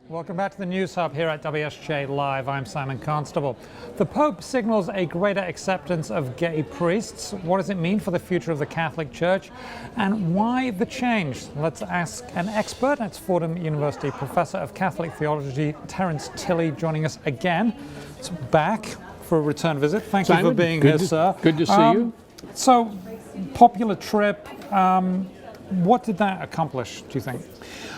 Welcome back to the News Hub here at WSJ Live. I'm Simon Constable. The Pope signals a greater acceptance of gay priests. What does it mean for the future of the Catholic Church? And why the change? Let's ask an expert. It's Fordham University Professor of Catholic Theology, Terrence Tilley, joining us again. It's back for a return visit. Thank you for being here, sir. Good to see you. So, popular trip. What did that accomplish, do you think?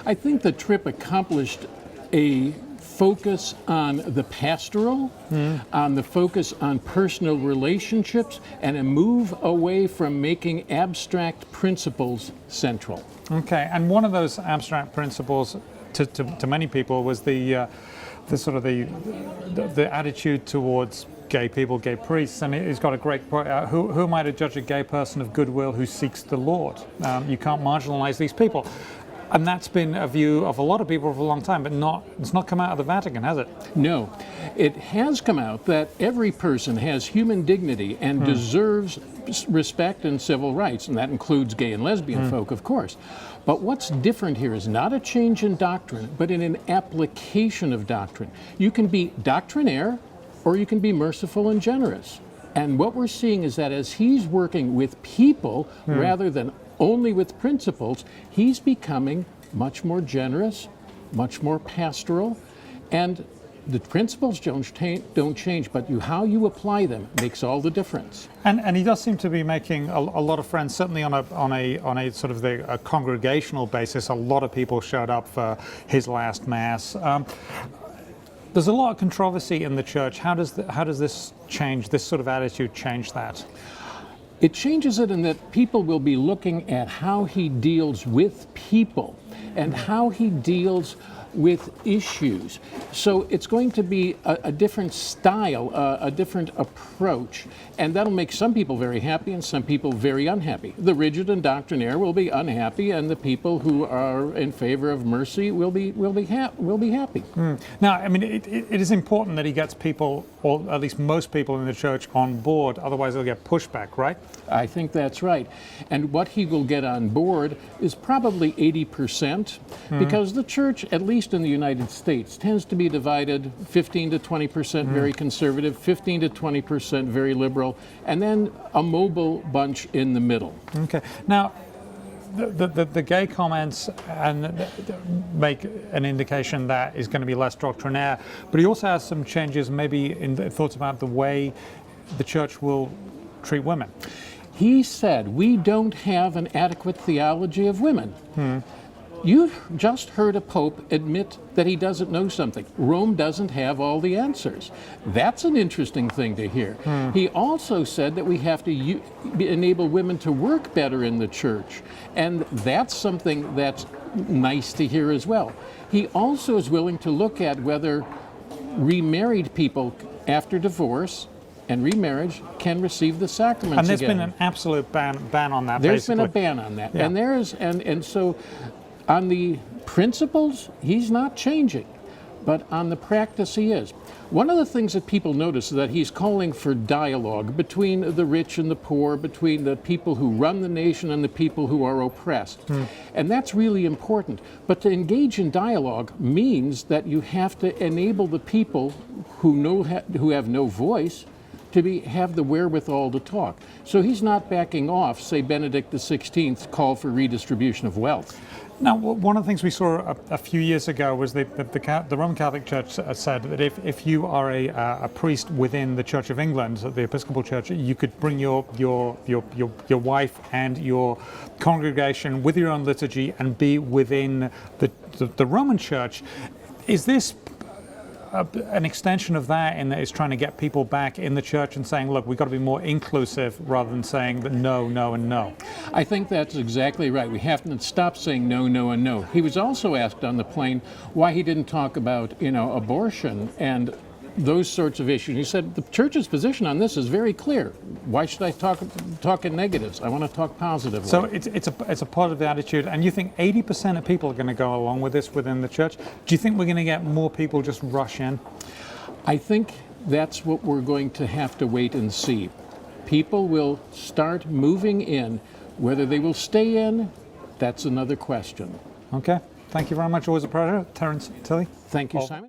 I think the trip accomplished a focus on the pastoral, on the focus on personal relationships, and a move away from making abstract principles central. Okay, and one of those abstract principles to many people was the attitude towards gay people, gay priests. And he's got a great point. Who am I to judge a gay person of goodwill who seeks the Lord? You can't marginalize these people. And that's been a view of a lot of people for a long time, but it's not come out of the Vatican, has it? No. It has come out that every person has human dignity and deserves respect and civil rights, and that includes gay and lesbian folk, of course. But what's different here is not a change in doctrine, but in an application of doctrine. You can be doctrinaire, or you can be merciful and generous. And what we're seeing is that as he's working with people rather than only with principles, he's becoming much more generous, much more pastoral, and the principles don't change, but how you apply them makes all the difference. And he does seem to be making a lot of friends, certainly on a sort of a congregational basis. A lot of people showed up for his last Mass. There's a lot of controversy in the church. How does this change, this sort of attitude change that? It changes it in that people will be looking at how he deals with people and how he deals with issues. So it's going to be a different style, a different approach, and that'll make some people very happy and some people very unhappy. The rigid and doctrinaire will be unhappy, and the people who are in favor of mercy will be happy. Now, I mean, it is important that he gets people, or at least most people in the church, on board. Otherwise, they'll get pushback, right? I think that's right. And what he will get on board is probably 80%, because the church, at least in the United States, tends to be divided 15 to 20% very conservative, 15 to 20% very liberal, and then a mobile bunch in the middle. Okay. Now, the gay comments make an indication that is going to be less doctrinaire, but he also has some changes maybe in the thoughts about the way the church will treat women. He said, we don't have an adequate theology of women. You just heard a pope admit that he doesn't know something. Rome doesn't have all the answers. That's an interesting thing to hear. He also said that we have to enable women to work better in the church, and that's something that's nice to hear as well. He also is willing to look at whether remarried people after divorce and remarriage can receive the sacraments and there's again. Been an absolute ban on that. There's been a ban on that. Yeah. And so on the principles, he's not changing, but on the practice he is. One of the things that people notice is that he's calling for dialogue between the rich and the poor, between the people who run the nation and the people who are oppressed. And that's really important. But to engage in dialogue means that you have to enable the people who have no voice to have the wherewithal to talk. So he's not backing off, say, Benedict XVI call for redistribution of wealth. Now, one of the things we saw a few years ago was the Roman Catholic Church said that if you are a priest within the Church of England, the Episcopal Church, you could bring your wife and your congregation with your own liturgy and be within the Roman Church. Is this an extension of that, in that it's trying to get people back in the church and saying, look, we've got to be more inclusive rather than saying that no, no, and no? I think that's exactly right. We have to stop saying no, no, and no. He was also asked on the plane why he didn't talk about, abortion and those sorts of issues. He said the church's position on this is very clear. Why should I talk in negatives? I want to talk positively. So it's a positive attitude, and you think 80% of people are going to go along with this within the church? Do you think we're going to get more people just rush in? I think that's what we're going to have to wait and see. People will start moving in. Whether they will stay in, that's another question. Okay. Thank you very much. Always a pleasure. Terrence Tilley. Thank you, Simon.